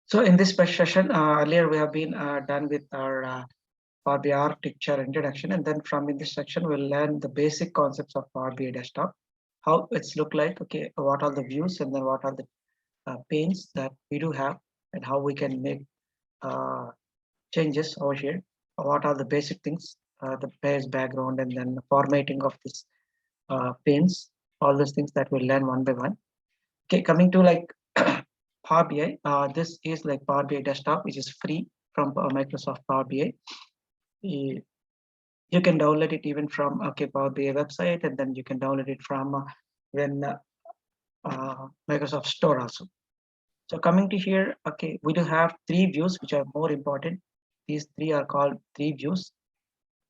So in this session, earlier we have been done with our Power BI architecture introduction, and then from in this section we'll learn the basic concepts of Power BI desktop, how it's look like, okay, what are the views, and then what are the panes that we do have, and how we can make uh, changes over here. What are the basic things, the page background, and then the formatting of this panes, all those things that we'll learn one by one. Okay, coming to like Power BI, this is like Power BI desktop, which is free from Microsoft Power BI. You can download it even from Power BI website, and then you can download it from when Microsoft Store also. So coming to here, okay, we do have three views which are more important. These three are called three views.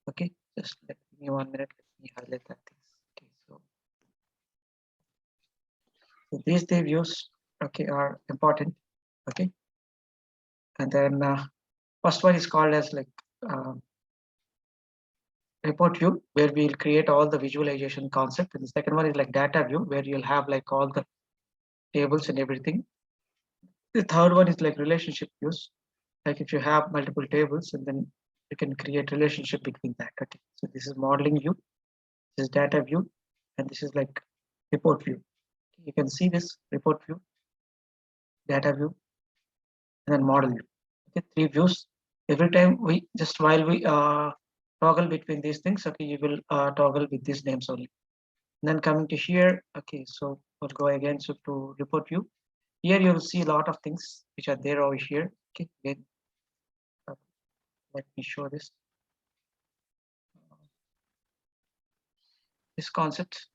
Okay, just let me 1 minute. Let me highlight that things. Okay, so these three views, okay, are important. Okay, and then first one is called as like report view, where we'll create all the visualization concept, and the second one is like data view, where you'll have like all the tables and everything. The third one is like relationship views, like if you have multiple tables, and then you can create relationship between that. Okay, so this is modeling view, this is data view, and this is like report view. You can see this report view, data view, and then model view. Okay, three views. Every time we just while we toggle between these things, okay, you will toggle with these names only. And then coming to here, okay, so we'll go again so to report view. Here you will see a lot of things which are there over here. Okay, again, let me show this concept.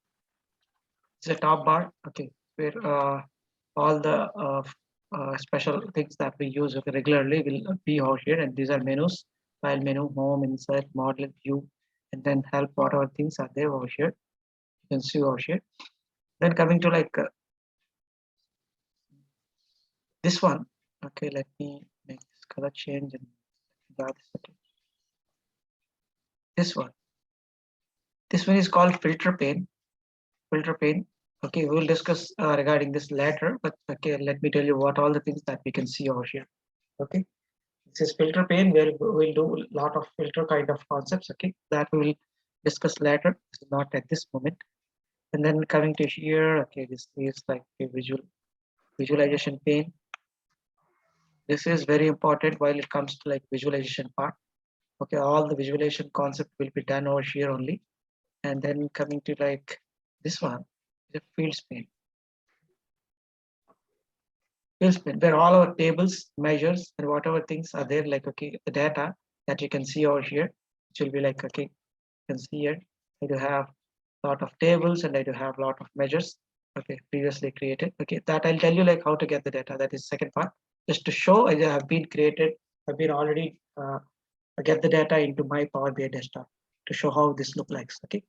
It's a top bar, okay, where all the special things that we use regularly will be over here, and these are menus: file menu, home, insert, model, view, and then help. Whatever things are there over here, you can see over here. Then coming to like this one, okay, let me make this color change and okay. This one is called filter pane. Filter pane. Okay, we will discuss regarding this later, but okay, let me tell you what all the things that we can see over here. Okay, this is filter pane, where we'll do a lot of filter kind of concepts. Okay, that we will discuss later, not at this moment. And then coming to here, okay, this is like a visualization pane. This is very important while it comes to like visualization part. Okay, all the visualization concept will be done over here only. And then coming to like this one, the fields pane. Fields pane, where all our tables, measures, and whatever things are there, like okay, the data that you can see over here, which will be like okay, you can see here. I do have a lot of tables and I do have a lot of measures. Okay, previously created. Okay, that I'll tell you like how to get the data. That is second part. Just to show I have been created, I've been already get the data into my Power BI desktop to show how this look like. Okay,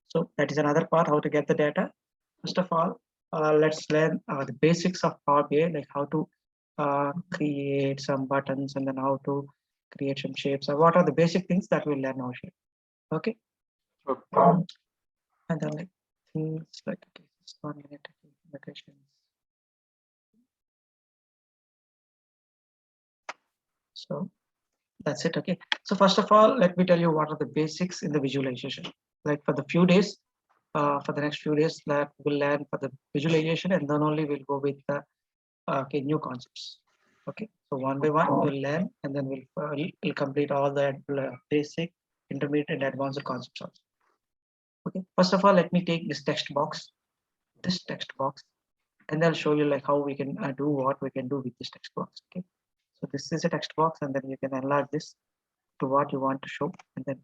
so that is another part, how to get the data. First of all, let's learn the basics of Power BI, like how to create some buttons, and then how to create some shapes, or what are the basic things that we'll learn over here. Okay. And then like things like okay, just 1 minute. Locations. So that's it. Okay, so first of all, let me tell you what are the basics in the visualization. Like for the few days, for the next few days, that we'll learn for the visualization, and then only we'll go with the okay, new concepts. Okay, so one by one we'll learn, and then we'll complete all the basic, intermediate, and advanced concepts also. Okay, first of all, let me take this text box, and I'll show you like how we can do what we can do with this text box. Okay, so this is a text box, and then you can enlarge this to what you want to show, and then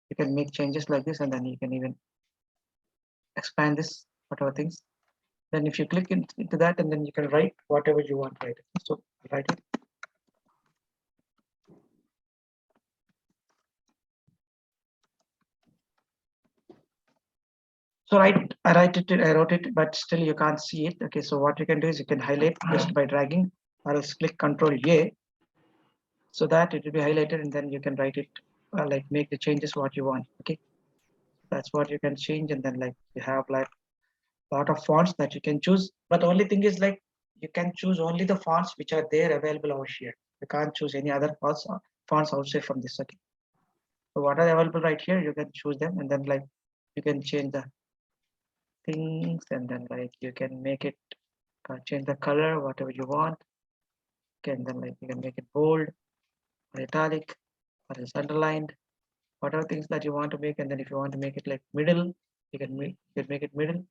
you can make changes like this, and then you can even expand this, whatever things. Then if you click into that, and then you can write whatever you want to write. So write it. So I wrote it, but still you can't see it. Okay, so what you can do is you can highlight just by dragging, or else click Control A, so that it will be highlighted, and then you can write it, like make the changes what you want. Okay, that's what you can change, and then like you have like a lot of fonts that you can choose. But the only thing is like you can choose only the fonts which are there available over here. You can't choose any other fonts outside from this. Okay. So what are available right here, you can choose them, and then like you can change the things, and then like you can make it change the color whatever you want. Okay, and then like you can make it bold or italic or is underlined, whatever things that you want to make. And then if you want to make it like middle, you can make it middle.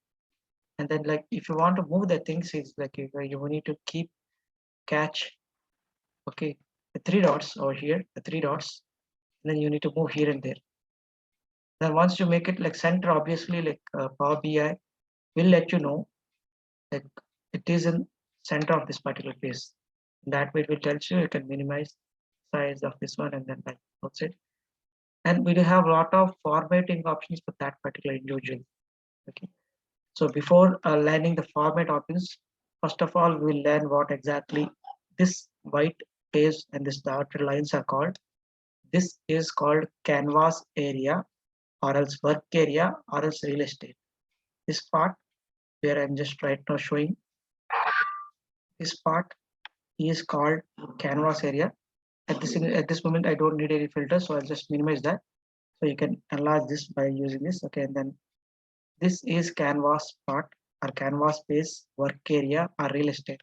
And then like if you want to move the things, it's like you need to keep catch, okay, the three dots over here, the three dots, and then you need to move here and there. Then once you make it like center, obviously like Power BI will let you know like it is in center of this particular place. That way it will tell you can minimize size of this one, and then like that's it. And we do have a lot of formatting options for that particular individual. Okay, so before learning the format options, first of all we'll learn what exactly this white page and this dotted lines are called. This is called canvas area, or else work area, or else real estate. This part where I'm just right now showing, this part is called canvas area. At this moment I don't need any filter, so I'll just minimize that. So you can enlarge this by using this. Okay, and then this is canvas part or canvas space, work area or real estate.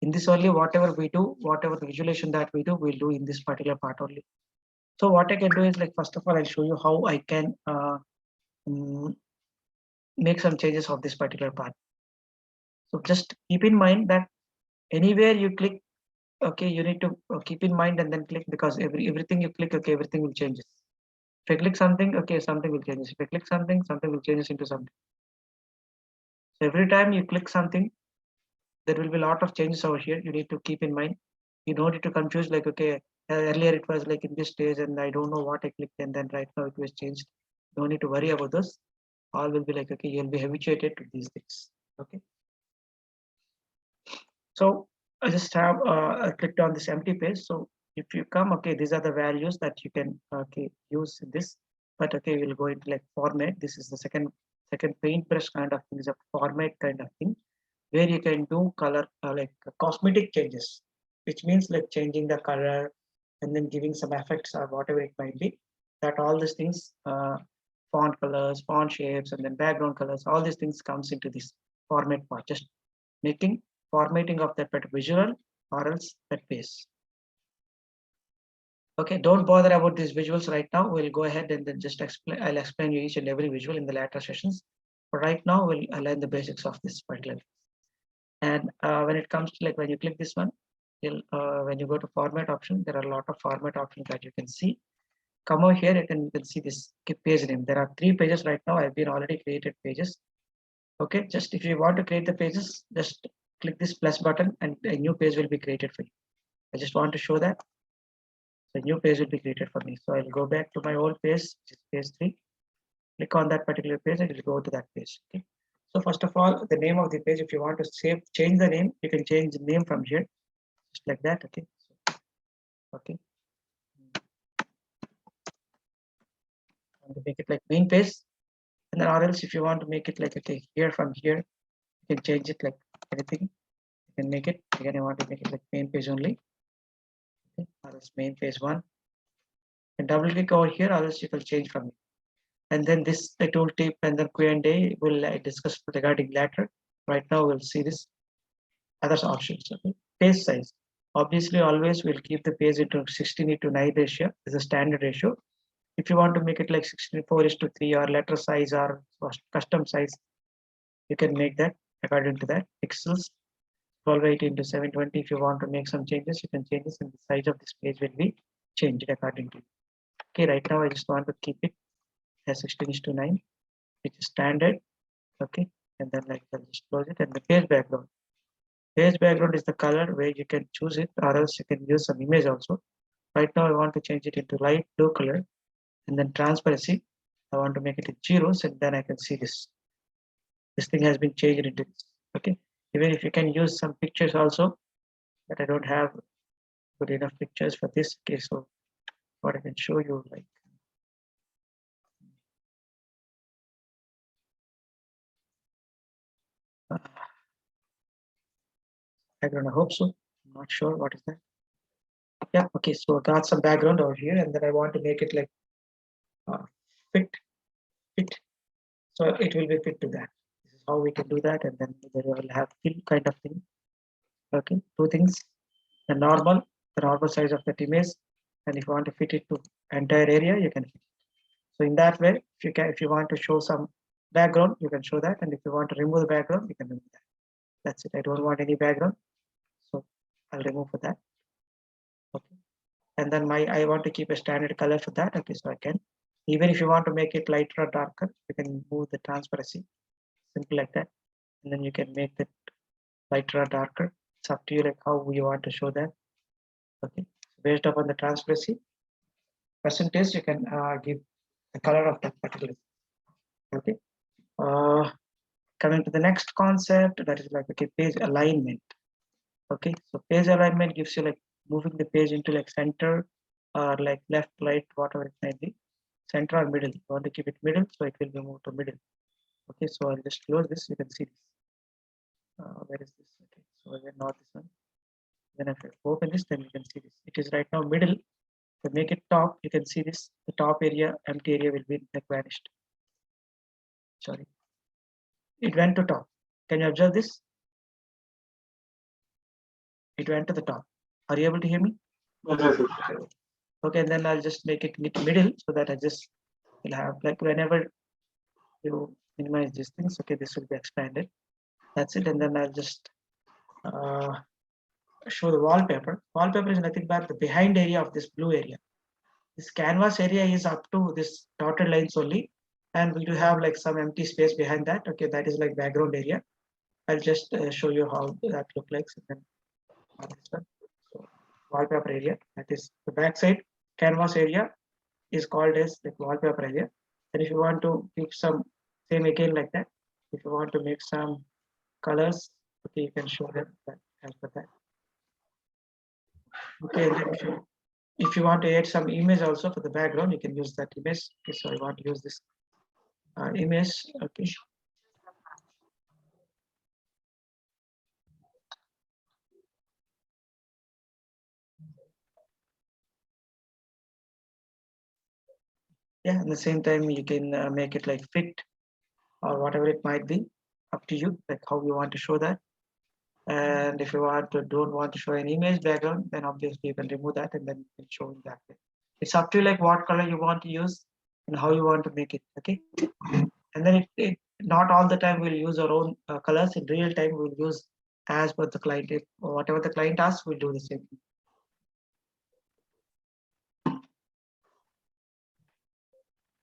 In this only, whatever we do, whatever the visualization that we do, we'll do in this particular part only. So what I can do is like, first of all, I'll show you how I can mm, make some changes of this particular part. So just keep in mind that anywhere you click, okay, you need to keep in mind and then click, because everything you click, okay, everything will change. If I click something, okay, something will change. If I click something will change into something. So every time you click something, there will be a lot of changes over here. You need to keep in mind. You don't need to confuse like, okay, earlier it was like in this stage and I don't know what I clicked, and then right now it was changed. No need to worry about this. All will be like, okay, you'll be habituated to these things. Okay. So I just have clicked on this empty page. So if you come, okay, these are the values that you can okay use in this. But okay, we'll go into like format. This is the second paintbrush kind of thing, is a format kind of thing, where you can do color like cosmetic changes, which means like changing the color and then giving some effects or whatever it might be. That all these things, font colors, font shapes, and then background colors, all these things comes into this format part. Just making formatting of that visual or else that page. Okay, don't bother about these visuals right now. We'll go ahead and then just explain. I'll explain you each and every visual in the later sessions. But right now, we'll learn the basics of this particular. And when it comes to like when you click this one, when you go to format option, there are a lot of format options that you can see. Come over here, you can see this page name. There are 3 pages right now. I've been already created pages. Okay, just if you want to create the pages, just click this plus button and a new page will be created for you. I just want to show that. So a new page will be created for me. So I'll go back to my old page, which is page 3. Click on that particular page and it will go to that page. Okay. So first of all, the name of the page, if you want to change the name, you can change the name from here, just like that. Okay. Okay. And to make it like main page, and then or else if you want to make it like, okay, here from here, you can change it like anything. You can make it again. I want to make it like main page only. Okay. Or else main page 1. And double click over here, or else you can change from it. And then this the tooltip and then Q&A will discuss regarding later. Right now we'll see this other options. Okay. Page size. Obviously, always we'll keep the page into 16:9 ratio is a standard ratio. If you want to make it like 64:3 or letter size or custom size, you can make that according to that. Pixels 1280 into 720. If you want to make some changes, you can change this, and the size of this page will be changed according to. Okay, right now I just want to keep it as 16:9, which is standard. Okay, and then like I'll just close it. And the page background. Page background is the color where you can choose it, or else you can use some image also. Right now I want to change it into light blue color, and then transparency. I want to make it in zeros, and then I can see this. This thing has been changed into this. Okay. Even if you can use some pictures also, but I don't have good enough pictures for this. Okay, so what I can show you like. background. I hope so. I'm not sure what is that. Yeah, okay. So I got some background over here, and then I want to make it like fit. So it will be fit to that. This is how we can do that, and then we will have fill kind of thing. Okay, two things: the normal size of that image, and if you want to fit it to entire area, you can fit it. So in that way, if you want to show some background, you can show that, and if you want to remove the background, you can remove that. That's it. I don't want any background, so I'll remove for that. Okay, and then I want to keep a standard color for that. Okay, so I can, even if you want to make it lighter or darker, you can move the transparency, simple like that, and then you can make it lighter or darker. It's up to you, like how you want to show that. Okay, based upon the transparency percentage, you can give the color of that particular. Okay, coming to the next concept, that is like, okay, page alignment. Okay, so page alignment gives you like moving the page into like center or like left, right, whatever it might be, center or middle. You want to keep it middle, so it will be moved to middle. Okay, so I'll just close this. You can see this. Where is this? Okay, so again, not this one. Then if I open this, then you can see this. It is right now middle. To make it top, you can see this. The top area, empty area will be like vanished. Sorry, it went to top. Can you observe this? It went to the top. Are you able to hear me? Yes. Okay, and then I'll just make it middle so that I just will have like whenever you minimize these things, okay, this will be expanded. That's it. And then I'll just show the wallpaper. Wallpaper is nothing but the behind area of this blue area. This canvas area is up to this dotted lines only, and we do have like some empty space behind that. Okay, that is like background area. I'll just show you how that look like. So then this one. So wallpaper area, that is the backside canvas area is called as like wallpaper area. And if you want to keep some same again like that, if you want to make some colors, okay, you can show them that as per that. Okay, and then if you want to add some image also for the background, you can use that image. Okay, so I want to use this image. Okay. Yeah, at the same time, you can make it like fit or whatever it might be, up to you, like how you want to show that. And if you don't want to show an image background, then obviously you can remove that and then you can show it that way. It's up to you, like what color you want to use and how you want to make it. Okay, and then it not all the time we'll use our own colors. In real time, we'll use as per the client. If whatever the client asks, we'll do the same thing.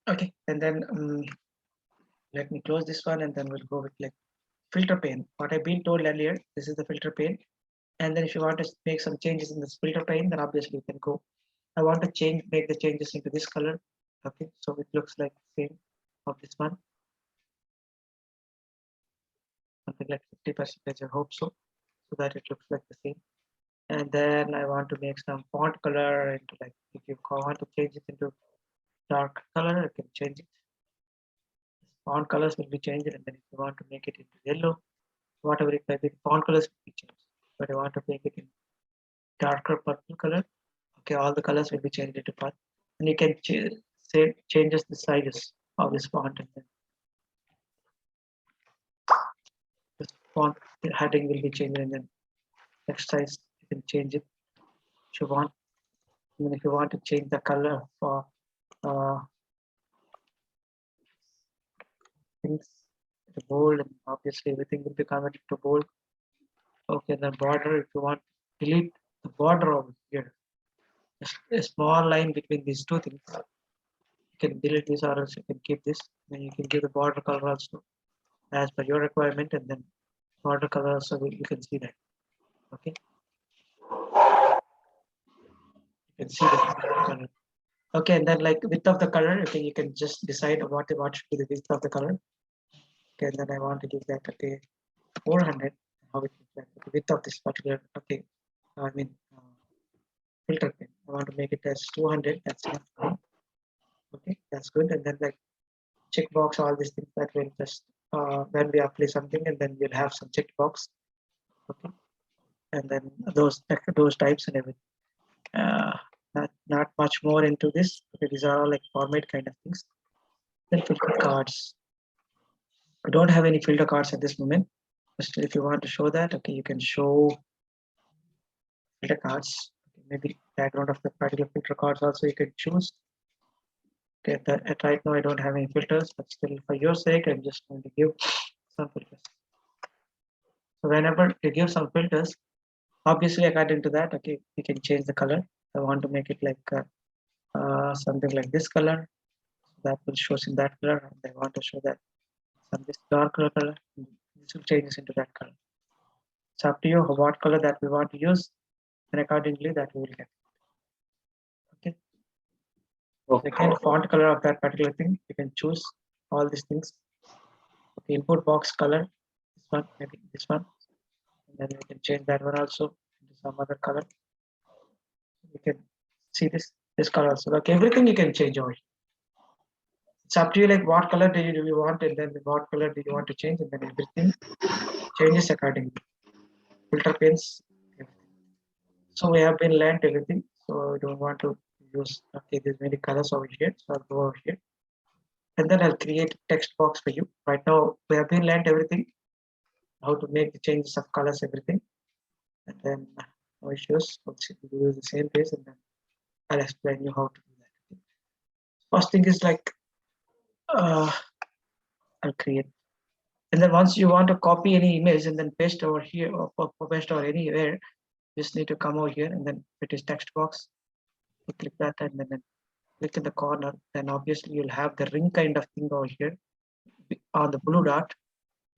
Okay, and then let me close this one, and then we'll go with like filter pane. What I've been told earlier, this is the filter pane. And then if you want to make some changes in this filter pane, then obviously you can go. I want to make the changes into this color. Okay, so it looks like the same of this one. Something like 50%, I hope so. So that it looks like the same. And then I want to make some font color into like, if you want to change it into dark color, I can change it. Font colors will be changed, and then if you want to make it into yellow, whatever it might be, font colors will be changed. But I want to make it in darker purple color. Okay, all the colors will be changed into purple, and you can say changes the sizes of this font, and then this font heading will be changed, and then text size you can change it if you want. And then if you want to change the color for things to bold, and obviously everything will be converted to bold. Okay, then border, if you want to delete the border over here, just a small line between these two things. You can delete this, or else you can keep this. Then you can give the border color also as per your requirement, and then border color also you can see that. Okay, you can see the color. Okay, and then like width of the color, okay, you can just decide what should be the width of the color. Okay, and then I want to give that, okay, 400. How it looks like, the width of this particular, okay, I mean filter pen. I want to make it as 200. That's enough. Okay, that's good. And then like checkbox, all these things that will just when we apply something, and then we'll have some checkbox. Okay, and then those types and everything. Not much more into this. Okay, these are all like format kind of things. Then filter cards. I don't have any filter cards at this moment. But if you want to show that, okay, you can show filter cards. Okay, maybe background of the particular filter cards also you can choose. Okay, right now I don't have any filters, but still for your sake, I'm just going to give some filters. So whenever you give some filters, obviously according to that, okay, you can change the color. I want to make it like something like this color. That will show in that color, and I want to show that some this darker color. This will change into that color. It's up to you what color that we want to use, and accordingly that we will get. Okay. Again, font color of that particular thing, you can choose all these things. Okay, input box color, this one, maybe this one, and then we can change that one also into some other color. You can see this color also. Like everything you can change over here. It's up to you, like what color do you want, and then what color do you want to change, and then everything changes accordingly. Filter pins, everything. So we have been learned everything. So I don't want to use, okay, there's many colors over here. So I'll go over here. And then I'll create text box for you. Right now we have been learned everything, how to make the changes of colors, everything. And then no issues. We'll use the same page, and then I'll explain you how to do that. First thing is like I'll create. And then once you want to copy any image and then paste over here or paste or anywhere, just need to come over here, and then it is text box. You click that, and then click in the corner. Then obviously you'll have the ring kind of thing over here on the blue dot.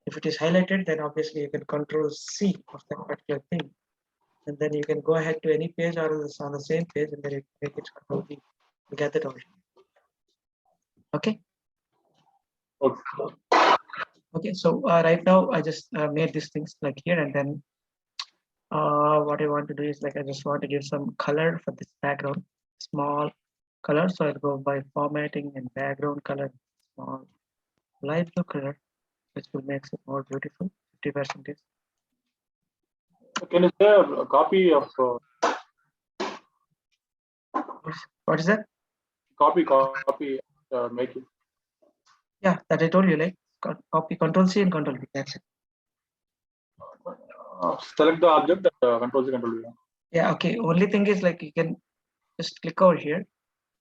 If it is highlighted, then obviously you can control C of that particular thing. And then you can go ahead to any page or on the same page, and then you make it control V. You get that over here. Okay. Okay, so right now I just made these things like here, and then what I want to do is like I just want to give some color for this background, small color. So I'll go by formatting and background color, small light blue color, which will make it more beautiful. 50%. Can you share a copy of what is that? Copy, make it. Yeah, that I told you, like copy, Control C and Control V. That's it. Select the object, Control C, Control V. Yeah, okay. Only thing is like you can just click over here,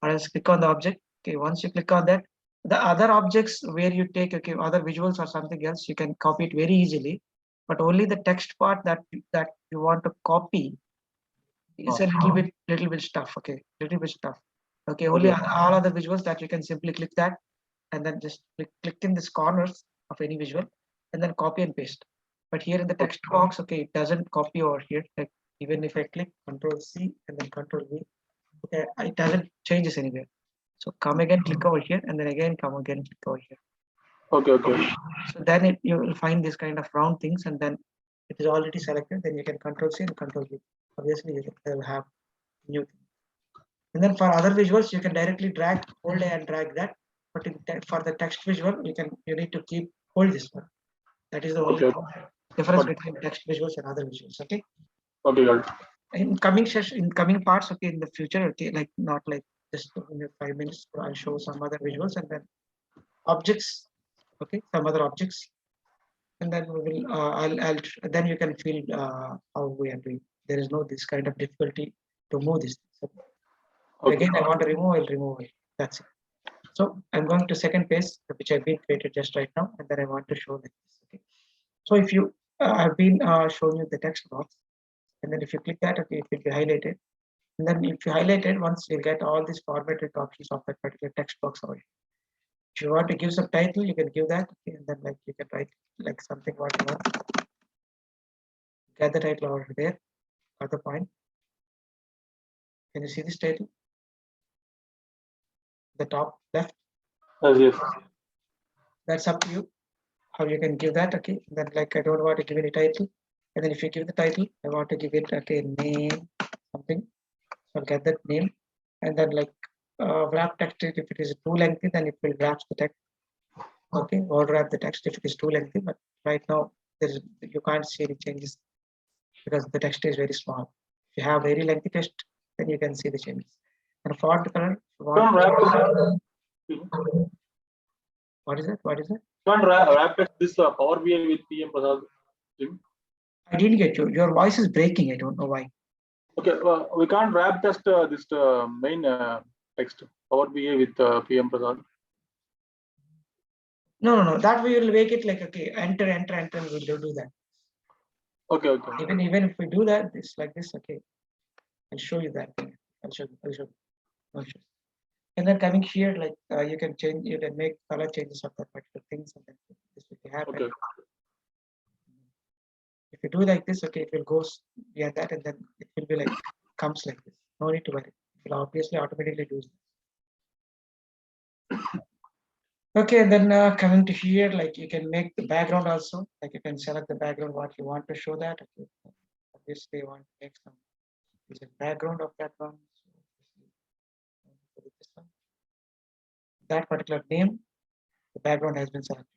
or else click on the object. Okay, once you click on that, the other objects where you take, okay, other visuals or something else, you can copy it very easily. But only the text part that you want to copy is a little bit stuff. Okay, little bit stuff. Okay, only all other visuals that you can simply click that, and then just click in this corners of any visual, and then copy and paste. But here in the text box, okay, it doesn't copy over here. Like even if I click Control C and then Control V, okay, it doesn't changes anywhere. So come again, click over here, and then again come again, click over here. Okay. So then you will find this kind of round things, and then it is already selected. Then you can Control C and Control V. Obviously, you will have new thing. And then for other visuals, you can directly drag, hold and drag that. But for the text visual, you need to keep hold this one. That is the only difference between text visuals and other visuals. Okay. Okay, got it. In coming session, in coming parts, okay, in the future, okay, like not like just in 5 minutes, I'll show some other visuals and then objects, okay, some other objects, and then we will. I'll then you can feel how we are doing. There is no this kind of difficulty to move this. So again, I want to remove. I'll remove it. That's it. So I'm going to second page, which I've been created just right now, and then I want to show like this. Okay. So if you I've been showing you the text box, and then if you click that, okay, it will be highlighted. And then if you highlight it, once you'll get all these formatted options of that particular text box over here. If you want to give some title, you can give that, okay, and then like you can write like something what you want. Get the title over there, got the point. Can you see this title? The top left. Yes. That's up to you. How you can give that, okay. Then like I don't want to give any title. And then if you give the title, I want to give it okay, name, something. So I'll get that name. And then like wrap text, if it is too lengthy, then it will wrap the text. Okay, or wrap the text if it is too lengthy, but right now you can't see any changes. because the text is very small. If you have very lengthy text, then you can see the changes. And font color, Don't what is it? What is it? Don't wrap this Power BI with PM Prasad. I didn't get you. Your voice is breaking. I don't know why. Okay, we can't wrap just this main text Power BI with PM Prasad. No. That we will make it like okay, enter. We'll do that. Okay. Even if we do that, it's like this. Okay, I'll show you that. I'll show you. No issues. And then coming here, like you can change, you can make color changes of that particular things, and then this will happen. Okay. If you do like this, okay, it will go beyond that, and then it will be like comes like this. No need to worry. It will obviously automatically do this. Okay, and then coming to here, like you can make the background also. Like you can select the background what you want to show that. Okay, obviously you want to make some background of that one. So this one. That particular name, the background has been selected.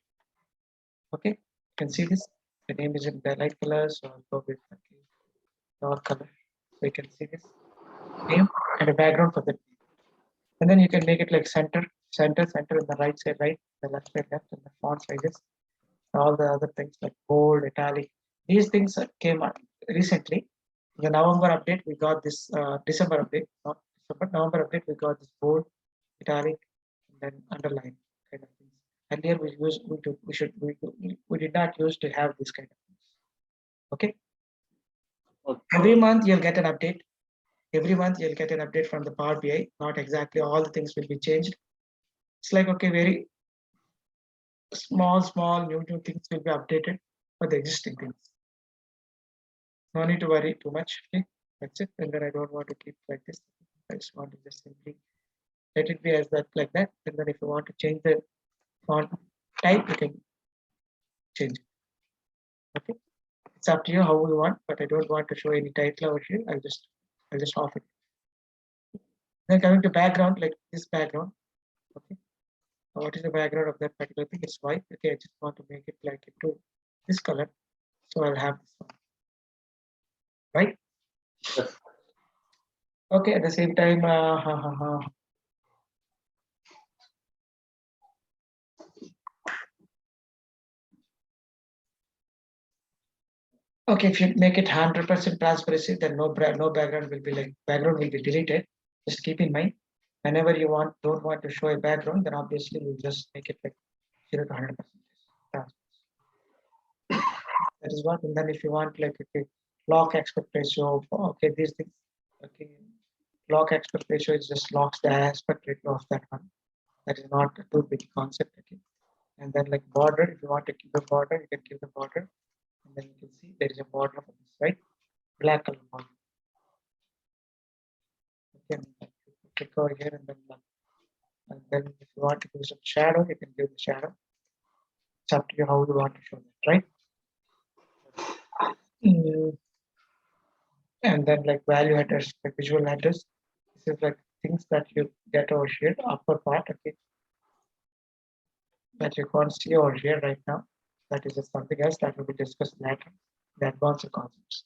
Okay, you can see this. The name is in the light color, so I'll go with dark color. So you can see this name and a background for the name. And then you can make it like center in the right side right, the left side left, and the font sizes, all the other things like bold, italic. These things came out recently. The November update, we got this December update, not December, November update, we got this bold, italic, and then underline kind of things. Earlier we did not use to have this kind of things. Okay. Every month you'll get an update. Every month you'll get an update from the Power BI. Not exactly all the things will be changed. It's like okay, very small new things will be updated for the existing things. No need to worry too much. Okay, that's it. And then I don't want to keep like this. I just want to just simply let it be as that like that. And then if you want to change the font type, you can change it. Okay, it's up to you how you want, but I don't want to show any title over here. I'll just off it. Then coming to background, like this background. Okay, what is the background of that particular thing? It's white. Okay, I just want to make it like into this color, so I'll have this one. Right? Yes. Okay, at the same time, okay, if you make it 100% transparency, then no background will be like background will be deleted. Just keep in mind, whenever you don't want to show a background, then obviously you just make it like 0 to 100%. That is what. And then if you want like okay, lock aspect ratio, okay, these things. Okay, lock aspect ratio is just locks the aspect ratio of that one. That is not a too big concept. Okay, and then like border, if you want to keep the border, you can keep the border. And then you can see there is a border for this, right? Black color border. Okay, click over here and then if you want to do some shadow, you can do the shadow. It's up to you how you want to show that, right? And then like value headers, like visual headers. This is like things that you get over here, upper part, okay, that you can't see over here right now. That is just something else that will be discussed later, the advanced concepts.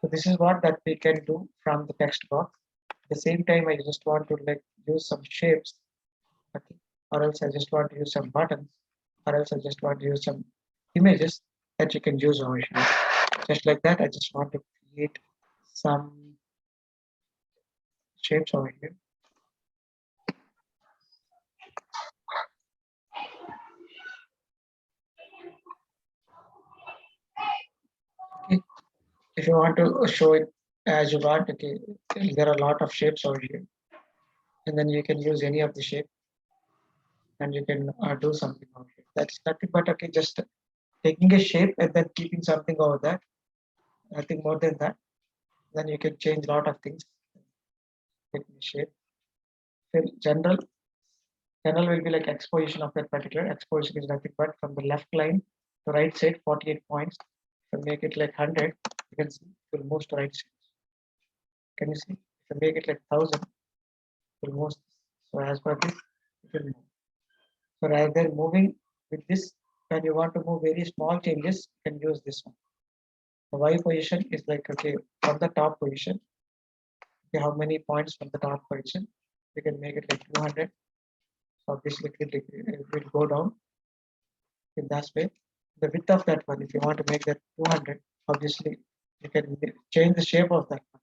So this is what that we can do from the text box. At the same time, I just want to like use some shapes, okay, or else I just want to use some buttons, or else I just want to use some images that you can use over here. Just like that, I just want to create some shapes over here. Okay. If you want to show it as you want, okay, there are a lot of shapes over here, and then you can use any of the shape, and you can do something over here. That's nothing but okay, just taking a shape and then keeping something over that. Nothing more than that. Then you can change a lot of things. Taking a shape. General will be like exposition of that particular. Exposition is nothing but from the left line to right side, 48 points. If you make it like 100, you can see it will move to right side. Can you see? If you make it like 1000, it will move. So as per this, it will move. So rather than moving with this, when you want to move very small changes, you can use this one. The Y position is like, okay, from the top position, okay, how many points from the top position? We can make it like 200. So obviously it will go down in that way. The width of that one, if you want to make that 200, obviously you can change the shape of that one.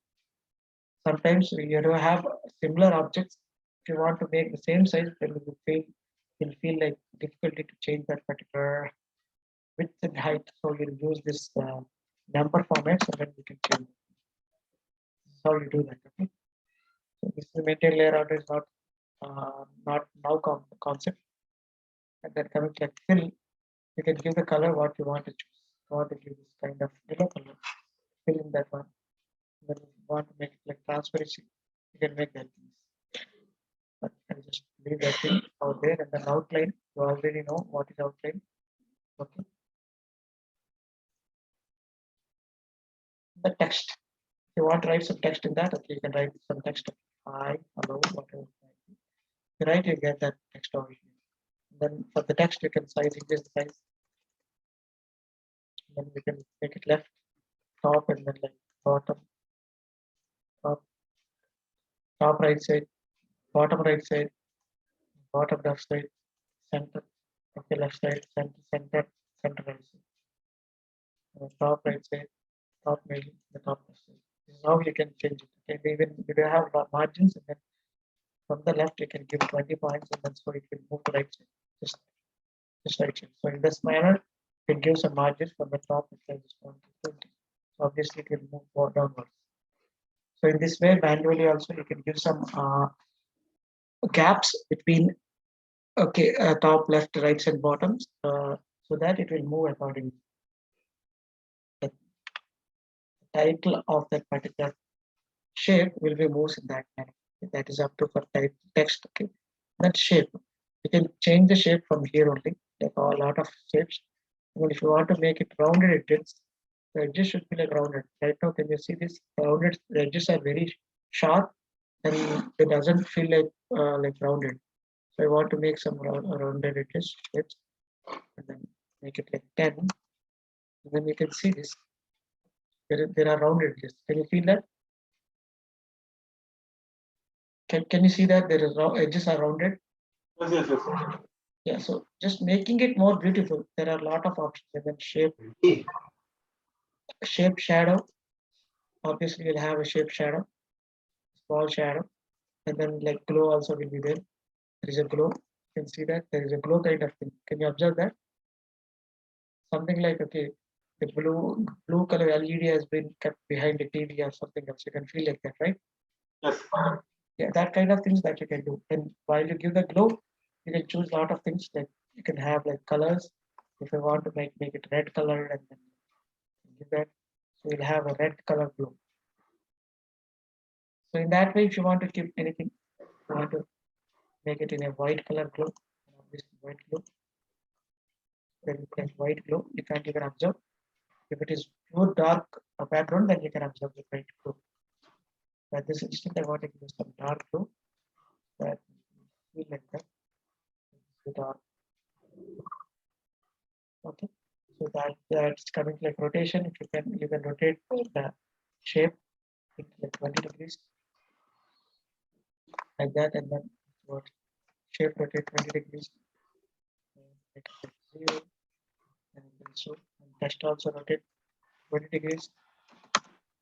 Sometimes you do have similar objects. If you want to make the same size, then you'll feel like difficulty to change that particular width and height. So you'll use this number format so that you can change. This is how you do that. Okay. So this is maintain layer order is not now concept. And then coming to like fill, you can give the color what you want to choose. You want to give this kind of yellow color, fill in that one. Then if you want to make it like transparency, you can make that. But I'll just leave that thing out there, and then outline, you already know what is outline. Okay. The text. If you want to write some text in that, okay, you can write some text. Hi, hello, whatever. You write, you get that text over here. Then for the text, you can increase the size. Then we can make it left, top, and then like bottom, top right side, bottom right side, bottom left side, center, okay, left side, center right side, top right side, top middle, the top left side. This is how you can change it. Okay, even if you have margins, and then from the left you can give 20 points, and then so it will move to right side, just right side. So in this manner, you can give some margins from the top, it can just 20. So obviously it will move downwards. So in this way, manually also you can give some gaps between top, left, right, and bottoms, so that it will move accordingly. The title of that particular shape will be moved in that manner. That is up to for text. Okay, that shape you can change the shape from here only. Like a lot of shapes. And if you want to make it rounded edges, the edges should be like rounded. Right now, can you see this? Rounded the edges are very sharp, and it doesn't feel like rounded. So I want to make some rounded edges shapes, and then make it like 10. And then you can see this. There are rounded edges. Can you feel that? Can you see that there is edges are rounded? Yes. Yeah, so just making it more beautiful. There are a lot of options. And then shape shadow. Obviously, you'll have a shape shadow, small shadow, and then like glow also will be there. There is a glow. You can see that there is a glow kind of thing. Can you observe that? Something like, okay, the blue color LED has been kept behind the TV or something else. You can feel like that, right? Yes. Yeah, that kind of things that you can do. And while you give the glow, you can choose a lot of things. Like you can have like colors. If you want to make it red color, and then give that, so you'll have a red color glow. So in that way, if you want to keep anything, you want to make it in a white color glow, this white glow, then you can white glow. You can't even observe. If it is too dark a background, then you can observe the white glow. At this instant, I want to give some dark blue that feel like that. The dark. Okay. So that's coming like rotation. If you can rotate the shape like 20 degrees like that, and then what shape rotate 20 degrees. Like 0, and so and text also rotate 20 degrees.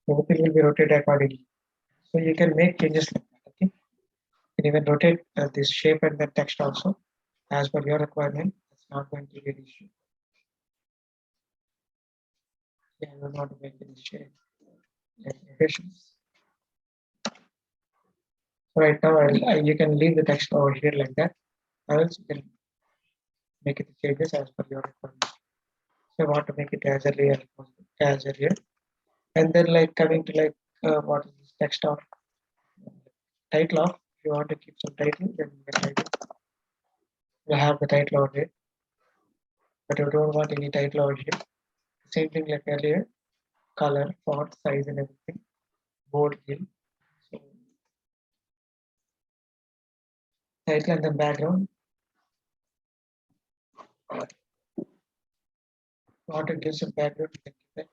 Everything will be rotated accordingly. So you can make changes like that. Okay. You can even rotate this shape and the text also as per your requirement. It's not going to be an issue. Yeah, I will not make any shape rotations. So right now, you can leave the text over here like that. Else you can make it changes as per your requirement. So I want to make it as earlier, and then like coming to like what is this text of title of. If you want to keep some title, then you can title. You have the title over here, but you don't want any title over here. Same thing like earlier, color, font, size, and everything. Bold fill. So title and then background. Want to give some background, you can give that.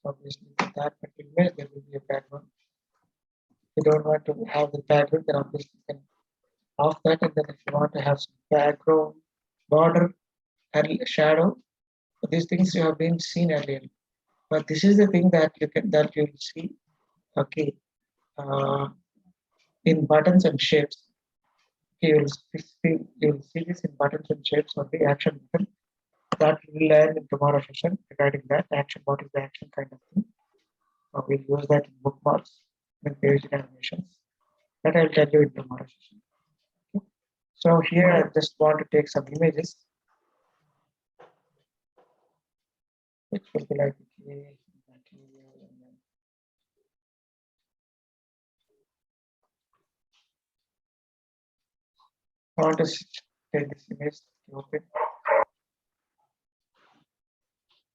obviously for that particular image there will be a background. If you don't want to have the background, then obviously you can off that, and then if you want to have some background, border, and shadow, so these things you have been seen earlier. But this is the thing that you'll see, okay, in buttons and shapes. You'll see this in buttons and shapes of the action button that we'll learn in tomorrow session regarding that action. What is the action kind of thing? We'll use that in bookmarks and page animations. That I'll tell you in tomorrow session. Okay. So here I just want to take some images, which will be like okay, material, and then I want to take this image, open.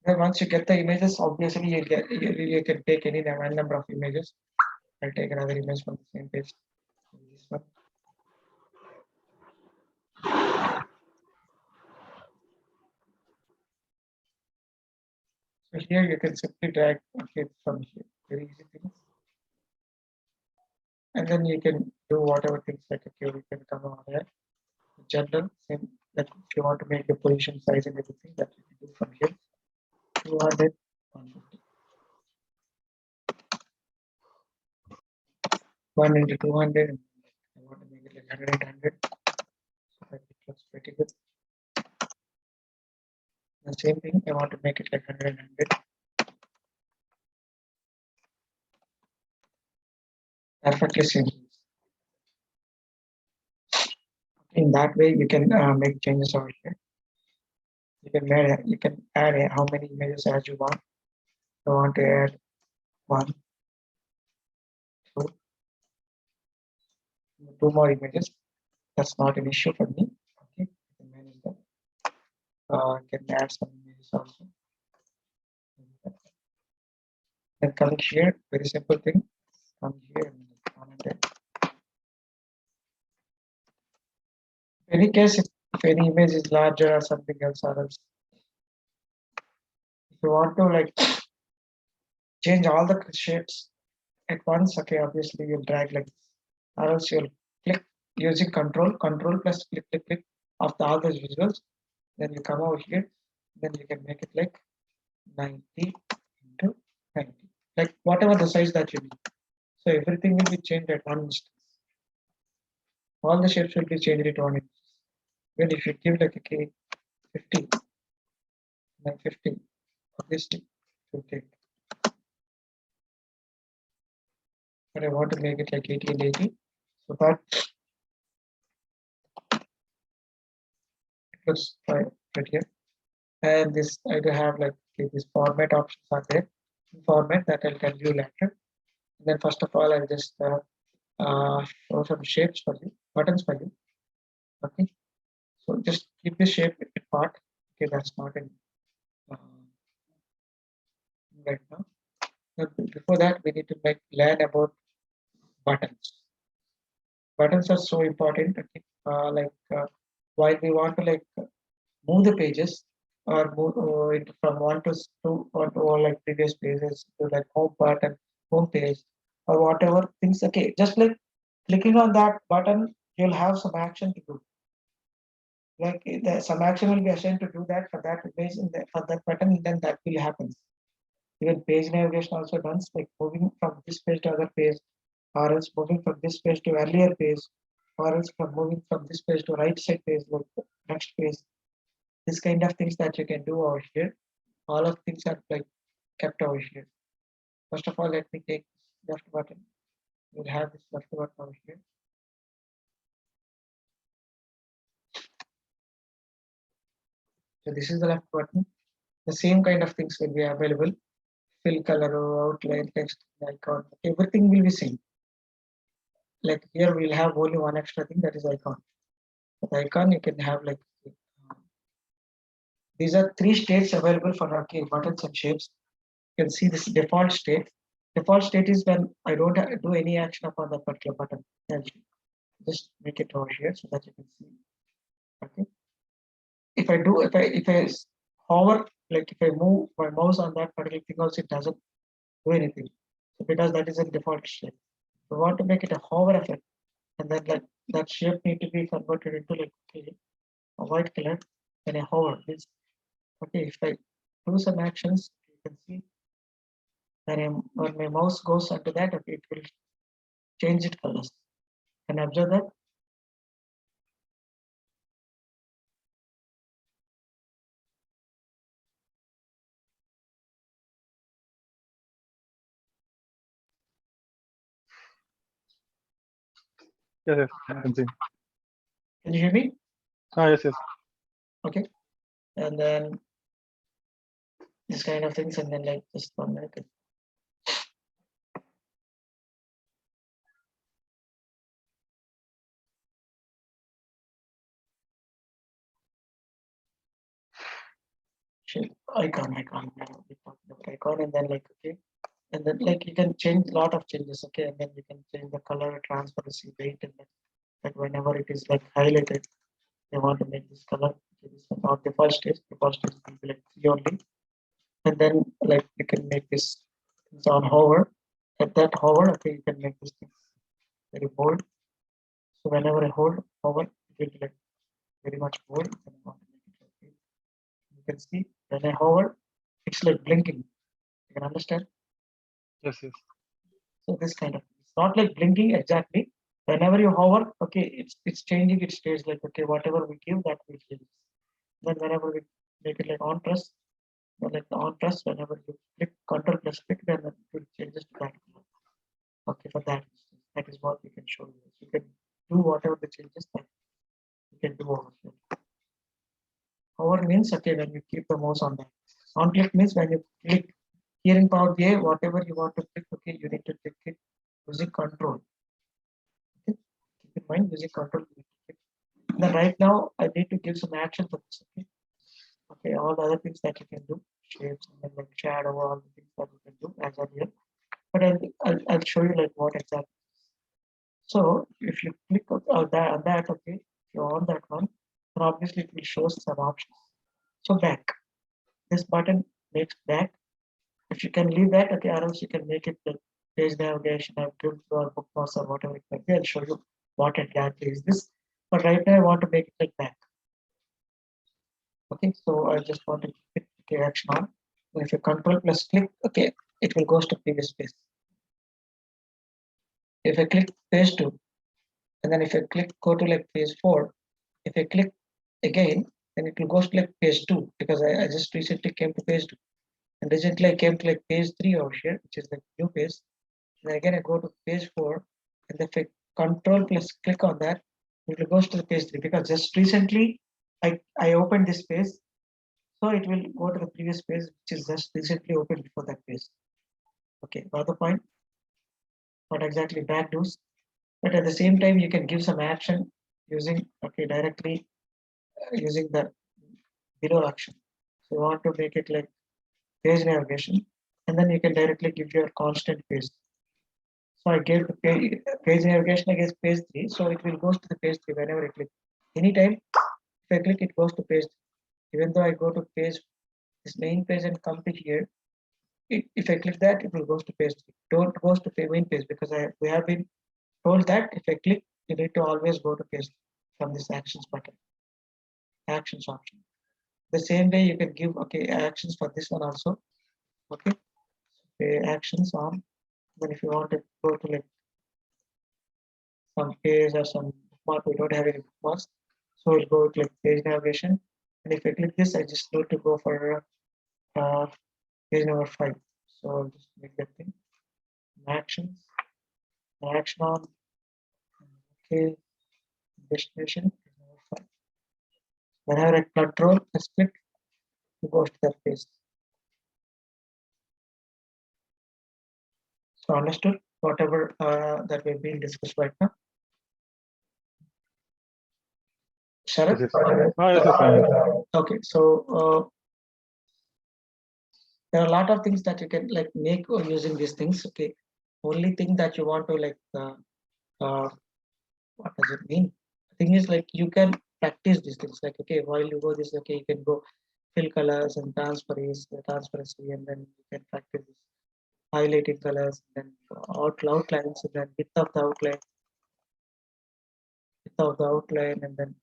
Then once you get the images, obviously you can take any number of images. I'll take another image from the same page. This one. So here you can simply drag from here. Very easy things. And then you can do whatever things like okay, we can come over here. General, same that if you want to make the position size and everything that you can do from here. 200, 150. 1 into 200, and I want to make it like 100 and 100. So that it looks pretty good. The same thing, I want to make it like 100 and 100. Perfectly same. In that way, you can make changes over here. You can add how many images as you want. I want to add 1, 2, 2 more images. That's not an issue for me. Okay, I can manage that. I can add some images also. Then coming here, very simple thing. Come here and in any case, if any image is larger or something else, or else, if you want to like change all the shapes at once, okay, obviously you'll drag like this, or else you'll click using control plus click of all those visuals. Then you come over here, then you can make it like 90 into 90, like whatever the size that you need. So everything will be changed at one instance. All the shapes will be changed at one instance. Well, if you give like okay 50, like 50, obviously it will take. But I want to make it like 80 and 80, so that it looks fine right here. And this I do have like okay, these format options are there. Format that I'll tell you later. And then first of all, I'll just show some shapes for you, buttons for you. Okay, so just keep the shape part. Okay, that's not in right now. But before that, we need to learn about buttons. Buttons are so important. Okay, while we want to like move the pages or move from 1 to 2 or like previous pages to like home button, home page, or whatever things. Okay, just like clicking on that button, you'll have some action to do. Like some action will be assigned to do that for that page for that button, then that will happen. Even page navigation also done, like moving from this page to other page, or else moving from this page to earlier page, or else from moving from this page to right side page, like next page. This kind of things that you can do over here. All of things are like kept over here. First of all, let me take this left button. We'll have this left button over here. So this is the left button. The same kind of things will be available. Fill color, outline, text, icon, everything will be same. Like here we'll have only one extra thing, that is icon. The icon you can have like these are 3 states available for buttons and shapes. You can see this default state. Default state is when I don't do any action upon that particular button. Just make it over here so that you can see. Okay. If I hover, like if I move my mouse on that particular thing also, it doesn't do anything. So because that is a default shape. We want to make it a hover effect, and then like that shape need to be converted into like a white color when I hover. This okay, if I do some actions, you can see when my mouse goes onto that, okay, it will change its colors. Can you observe that? Yes, I can see. Can you hear me? Yes. Okay. And then this kind of things, and then like just 1 minute. Shape icon, we talked about icon, and then like okay, and then like you can change a lot of changes, okay, and then you can change the color, transparency, weight, and then like whenever it is like highlighted, they want to make this color. Okay, this one not default stage will be like 3 only, and then like you can make this it's on hover. At that hover, okay, you can make this thing very bold. So whenever I hold hover, it will be like very much bold. And I want to make it like this. You can see when I hover, it's like blinking. You can understand. Yes. So this kind of it's not like blinking exactly. Whenever you hover, okay, it's changing its stage like okay, whatever we give that will change. Then whenever we make it like on press, then like the on press, whenever you click control plus click, then it will changes to that color. Okay, for that that is what we can show you. You can do whatever the changes that you can do over here. Hover means okay when you keep the mouse on that. On click means when you click here in Power BI, whatever you want to click, okay, you need to click it using control. Okay, keep in mind using control. Then right now I need to give some action for this. Okay, okay, all the other things that you can do, shapes and then like shadow, all the things that you can do as earlier. But I'll show you like what exactly. So if you click on that, okay, if you're on that one, then obviously it will show some options. So back, this button makes back. If you can leave that, okay, or else you can make it like page navigation or give or bookmarks or whatever it might be. I'll show you what exactly is this. But right now I want to make it like back. Okay, so I just want to click okay, action on. So if you control plus click, okay, it will go to previous page. If I click page 2, and then if I click go to like page 4, if I click again, then it will go to like page 2 because I just recently came to page 2. And recently I came to like page 3 over here, which is like new page. And again I go to page 4, and if I control plus click on that, it will go to the page 3 because just recently I opened this page. So it will go to the previous page, which is just recently opened before that page. Okay, other point, what exactly back does. But at the same time, you can give some action using okay directly using the below action. So you want to make it like page navigation, and then you can directly give your constant page. So I gave the page navigation against page 3, so it will go to the page 3 whenever I click. Anytime if I click, it goes to page 3. Even though I go to page this main page and come to here, if I click that, it will go to page 3. Don't go to main page because we have been told that if I click, you need to always go to page 3 from this actions button, actions option. The same way you can give okay actions for this one also. Okay, actions on. Then if you want to go to like some page or some bookmark, we don't have any bookmarks, so we'll go to like page navigation. And if I click this, I just need to go for page number 5. So I'll just make that thing actions, action on. Okay, destination is number 5. Whenever I control, just click, it goes to that page. So understood whatever that we've been discussed right now. Sharath? Yes. Okay, so there are a lot of things that you can like make using these things. Okay, only thing that you want to like what does it mean? The thing is like you can practice these things. Like okay, while you go this, okay, you can go fill colors and transparency, and then you can practice this. highlighting colors, then outlines, and then width of the outline, and then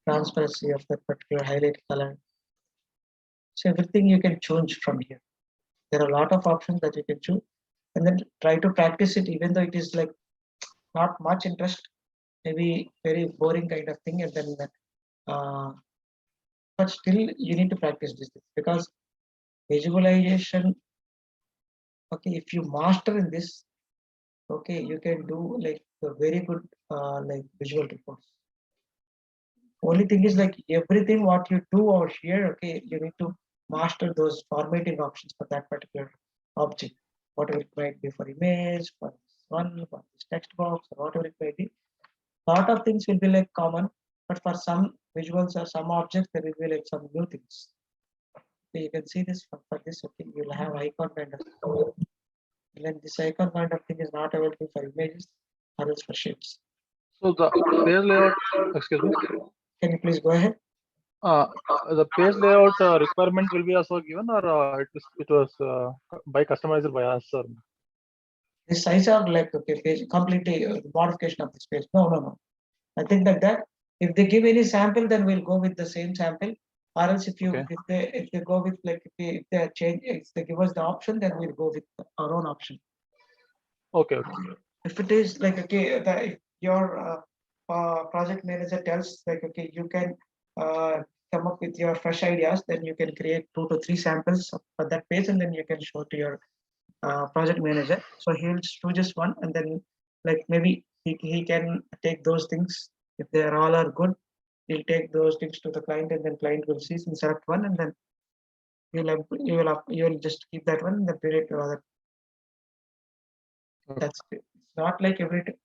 transparency of that particular highlight color. So everything you can choose from here. There are a lot of options that you can choose, and then try to practice it, even though it is like not much interest, maybe very boring kind of thing, and then but still you need to practice this because visualization, okay, if you master in this, okay, you can do like a very good like visual reports. Only thing is like everything what you do over here, okay, you need to master those formatting options for that particular object, whatever it might be, for image, for this one, for this text box, or whatever it might be. Lot of things will be like common, but for some visuals or some objects there will be like some new things. Okay, you can see this for this, okay, you will have icon kind of thing. And then this icon kind of thing is not available for images or else for shapes. So the page layout, excuse me. Can you please go ahead? The page layout requirement will be also given, or it was by customized by us, or The size of like okay page completely modification of this page. No. I think like that. If they give any sample, then we'll go with the same sample. Or else if you Okay. if they go with like if they change, if they give us the option, then we'll go with our own option. Okay. If it is like okay, if your project manager tells like okay, you can come up with your fresh ideas, then you can create 2 to 3 samples for that page, and then you can show to your project manager. So he'll choose just one, and then like maybe he can take those things. If they are all are good, he'll take those things to the client, and then client will see and select one, and then you'll just keep that one and then pay it to other. That's it. It's not like every time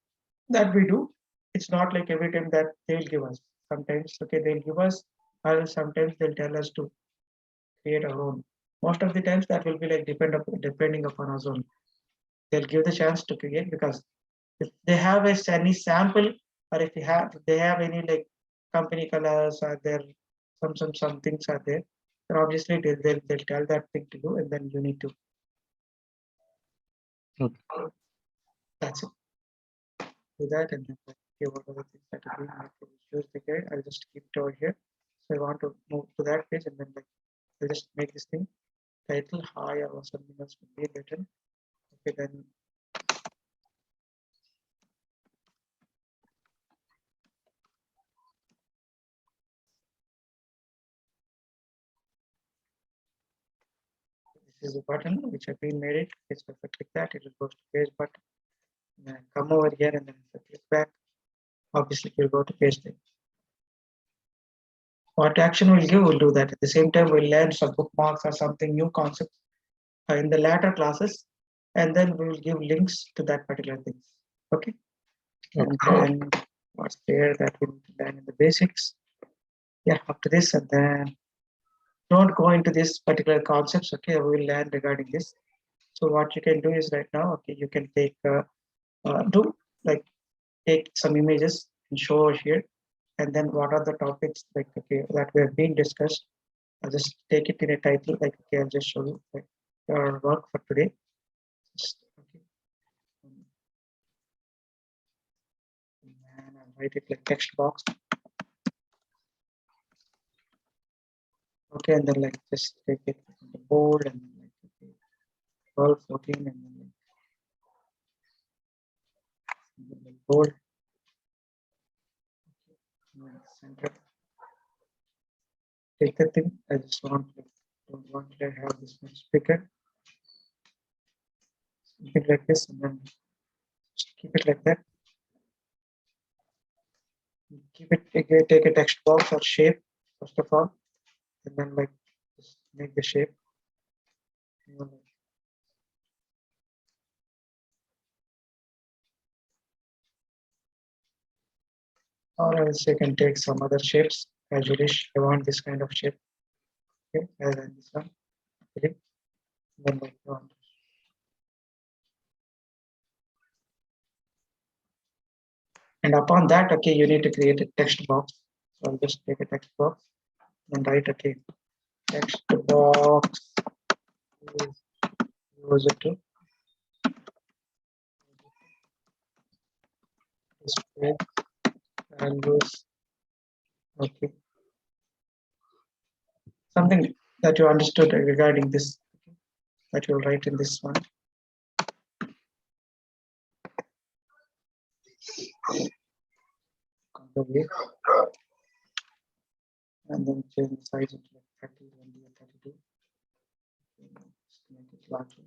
that we do. It's not like every time that they'll give us. Sometimes okay they'll give us, or sometimes they'll tell us to create our own. Most of the times that will be like depending upon us only. They'll give the chance to create, because if they have any sample, or if they have any like company colors, or there some things are there, then obviously they'll tell that thing to do, and then you need to. Okay. That's it. Do that, and then okay, what are the things that are doing? Choose the guide. I'll just keep it over here. So I want to move to that page, and then like I'll just make this thing title hi or something else will be written. Okay, then this is a button which I've been made it. Okay, so if I click that, it will go to page button. And then come over here, and then if I click back, obviously it will go to page thing. What action we'll give, we'll do that. At the same time, we'll learn some bookmarks or something new concepts in the later classes, and then we will give links to that particular things. Okay. And then what's there that we need to learn in the basics. Yeah, up to this, and then don't go into this particular concepts. Okay, we will learn regarding this. So what you can do is right now, okay, you can take do like take some images and show over here, and then what are the topics like okay that we have been discussed. I'll just take it in a title like okay, I'll just show you like your work for today. Okay. And I'll write it like text box. Okay, and then like just take it on the board, and then like okay, 12, 14, and then like board. Okay. Center. Take the thing. I just don't want to have this much bigger. Something like this, and then just keep it like that. Keep it. Take a text box or shape first of all, and then like just make the shape. Or else you can take some other shapes as you wish. I want this kind of shape. Okay, rather than this one. Okay. Then like you want. And upon that, okay, you need to create a text box. So I'll just take a text box and write okay, text box is user to display values. Okay, something that you understood regarding this, that you'll write in this one. Control V. And then change the size into like 30, 20, or 32. Just make it larger.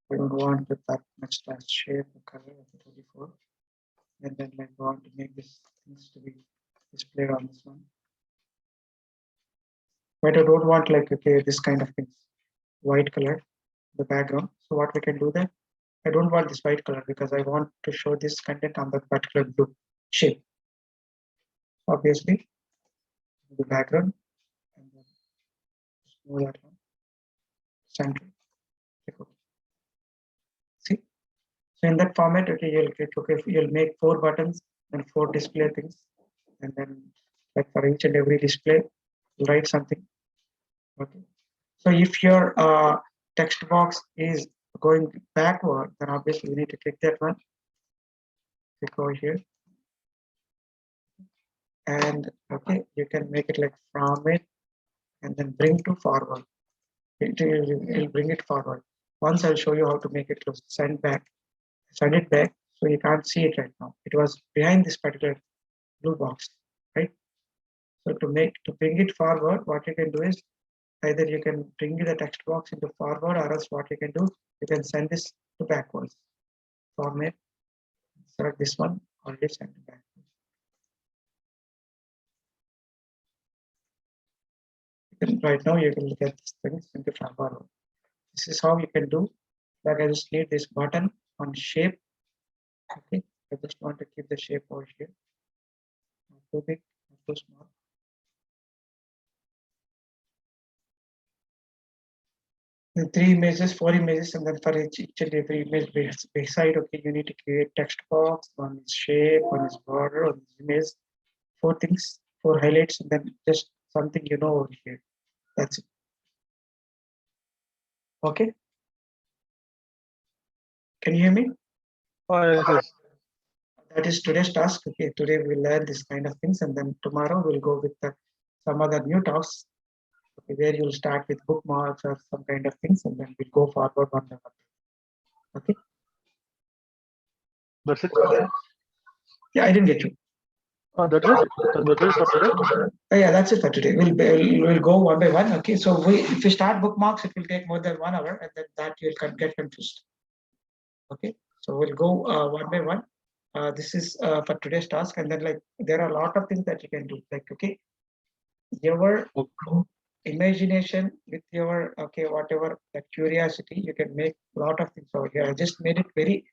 We don't want with that much large shape or color of the 34. And then like we want to make this things to be displayed on this one. But I don't want like, okay, this kind of things, white color, the background. So what we can do that, I don't want this white color because I want to show this content on that particular blue shape. Obviously, the background, and then just move that one, center. Click OK. See, so in that format, okay, you'll click OK. You'll make 4 buttons and 4 display things, and then like for each and every display, write something. Okay. So if your text box is going backward, then obviously you need to click that one. Click over here. And okay, you can make it like from it and then bring to forward. It'll bring it forward. Once I'll show you how to make it to send it back. So you can't see it right now. It was behind this particular blue box, right? So to bring it forward, what you can do is either you can bring the text box into forward, or else what you can do, you can send this to backwards. Format, select this one, already send it back. Right now you can look at this things into forward. This is how you can do. Like I just need this button on shape. Okay, I just want to keep the shape over here. Not too big, not too small. The 3 images, 4 images, and then for each and every image beside, okay, you need to create text box, one is shape, one is border, one is image, 4 things, 4 highlights, and then just something you know over here. That's it. Okay. Can you hear me? Yes. That is today's task. Okay, today we'll learn this kind of things, and then tomorrow we'll go with some other new tasks. Okay, where you'll start with bookmarks or some kind of things, and then we'll go forward one by one. Okay. That's it. Yeah, I didn't get you. That's it. That's it for today. Yeah, that's it for today. We'll go one by one. Okay, so if we start bookmarks, it will take more than 1 hour, and then that you'll get confused. Okay, so we'll go one by one. This is for today's task, and then like there are a lot of things that you can do. Like okay, your imagination with your whatever that curiosity, you can make a lot of things over here. I just made it very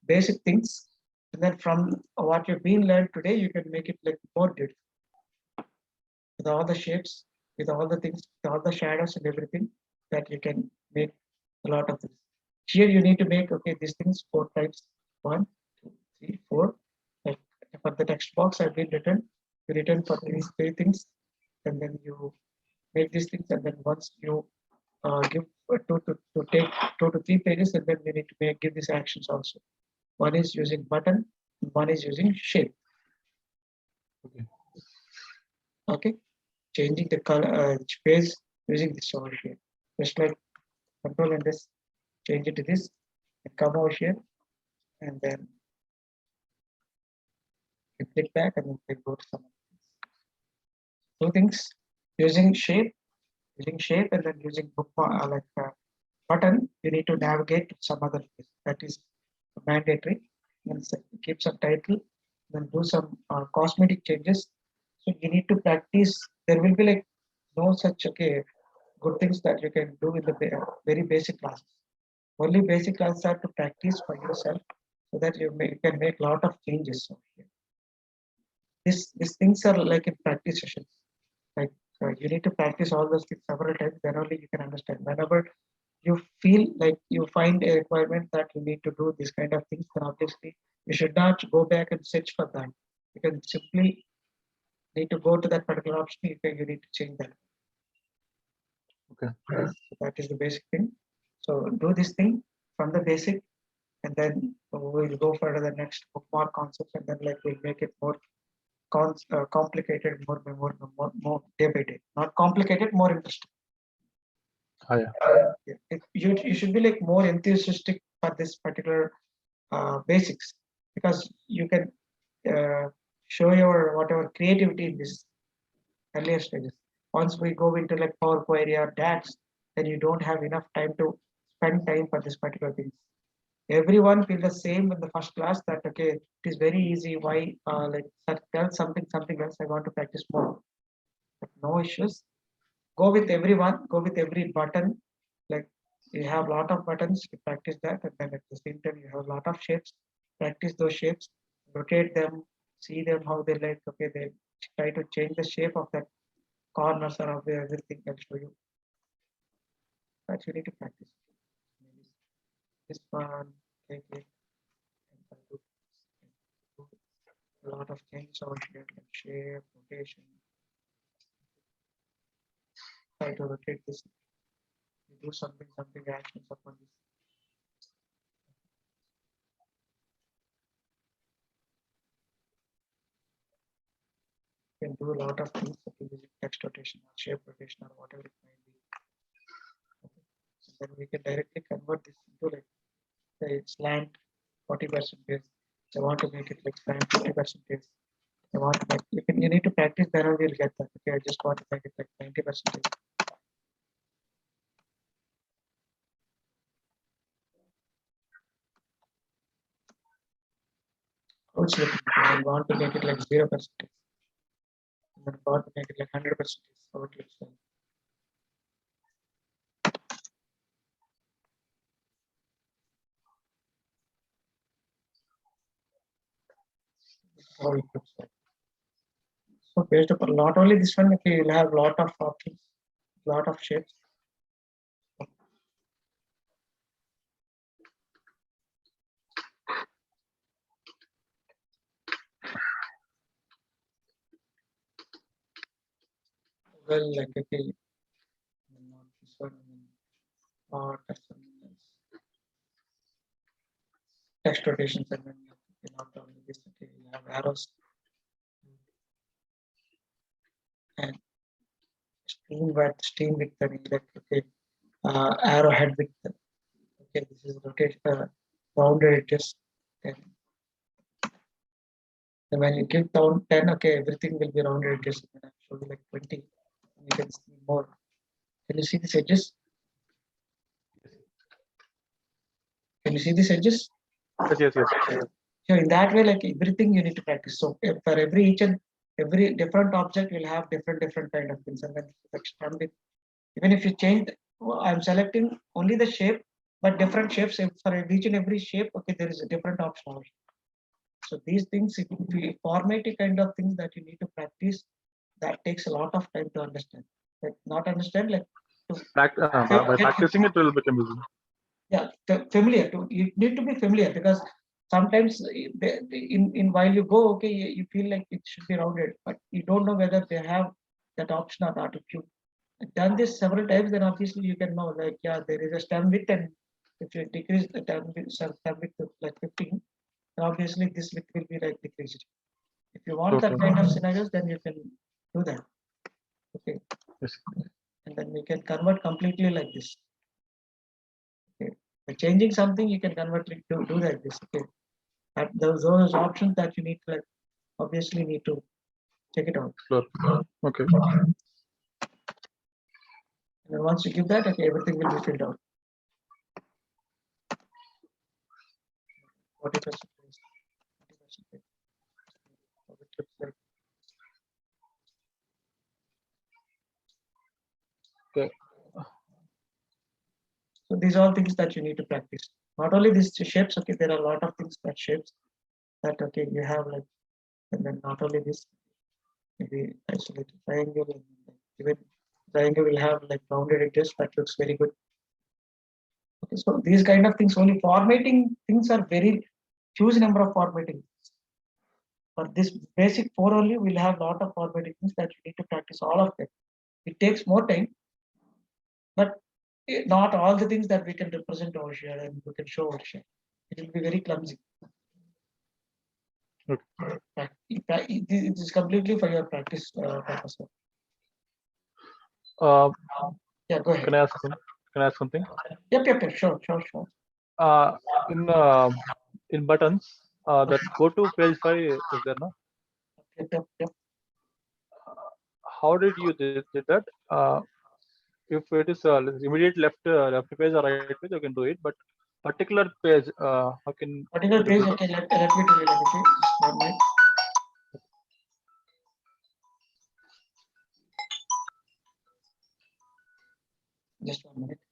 basic things, and then from what you've been learned today, you can make it like more beautiful with all the shapes, with all the things, with all the shadows and everything, that you can make a lot of things. Here you need to make these things 4 times. 1, 2, 3, 4. Like for the text box I've been written, you written for these 3 things, and then you make these things, and then once you give to take 2 to 3 pages, and then we need to give these actions also. One is using button, one is using shape. Okay, changing the color space using this over here. Just like control and this, change it to this, and come over here, and then you click back, and then we go to some 2 things using shape, and then using bookmark button. You need to navigate to some other place. That is mandatory. Then keep some title, then do some cosmetic changes. So you need to practice. There will be like no such good things that you can do in the very basic classes. Only basic classes are to practice for yourself, so that you can make a lot of changes over here. These things are like in practice sessions. Like you need to practice all those things several times, then only you can understand. Whenever you feel like you find a requirement that you need to do this kind of things, then obviously you should not go back and search for that. You can simply need to go to that particular option. You need to change that. Okay. So that is the basic thing. So do this thing from the basic, and then we'll go for the next bookmark concept, and then like we'll make it more complicated, more day by day. Not complicated, more interesting. You should be like more enthusiastic for this particular basics, because you can show your whatever creativity in this earlier stages. Once we go into like Power Query or DAX, then you don't have enough time to spend time for this particular things. Everyone feel the same in the first class that okay, it is very easy. Why like tell something else? I want to practice more. But no issues. Go with everyone. Go with every button. Like you have a lot of buttons. You practice that, and then at the same time you have a lot of shapes. Practice those shapes. Rotate them. See them how they like. Okay, they try to change the shape of that corners or of the everything. I'll show you. That you need to practice. This one, take it, and do a lot of things over here, like shape, rotation. Try to rotate this. You do something actions upon this. You can do a lot of things using text rotation or shape rotation or whatever it might be. Okay. So then we can directly convert this into like say slant 40%. I want to make it like slant 50%. I want to make, you need to practice, then only you'll get that. Okay, I just want to make it like 90%. Coach looking, I want to make it like 0%. And then I want to make it like 100%. So it looks like. How it looks like. So based upon not only this one, okay, you'll have a lot of options, lot of shapes. Well, like okay, not this one, or text rotations, and then not only this, okay, you have arrows and stream width, and like okay, arrowhead width. Okay, this is rotation, rounded edges. And when you give down 10, okay, everything will be rounded edges. And I'll show you like 20. You can see more. Can you see these edges? Can you see these edges? Yes. So in that way, like everything you need to practice. So for each and every different object will have different kind of things. And then like even if you change, I'm selecting only the shape, but different shapes. If for each and every shape, okay, there is a different option. So these things, it will be formatting kind of things that you need to practice. That takes a lot of time to understand. Like not understand, like By practicing it will become easy. Yeah, familiar. You need to be familiar, because sometimes in while you go, okay, you feel like it should be rounded, but you don't know whether they have that option or not. If you done this several times, then obviously you can know like yeah, there is a stem width, and if you decrease the stem width to like 15, then obviously this width will be like decreased. If you want that kind of scenarios, then you can do that. Okay. Yes. And then we can convert completely like this. Okay. By changing something, you can convert it to do like this. Okay. And those options that you need to like obviously need to check it out. Sure. Okay. And then once you give that, okay, everything will be filled out. 40%. Okay. So these are all things that you need to practice. Not only these shapes, okay, there are a lot of things that shapes that okay you have like, and then not only this, maybe isolated triangle, and even triangle will have like rounded edges that looks very good. Okay, so these kind of things, only formatting things are very huge number of formatting. For this basic 4 only, we'll have a lot of formatting things that you need to practice all of them. It takes more time, but not all the things that we can represent over here and we can show over here. It will be very clumsy. Okay. It is completely for your practice purpose. Uh, Yeah, go ahead. can I ask something? Yep. Sure. In buttons, that go to page 5 is there, no? Yep. How did you did that? If it is immediate left page or right page, you can do it. But particular page, how can Particular you page, do okay, let me tell you, okay, just 1 minute. Just 1 minute.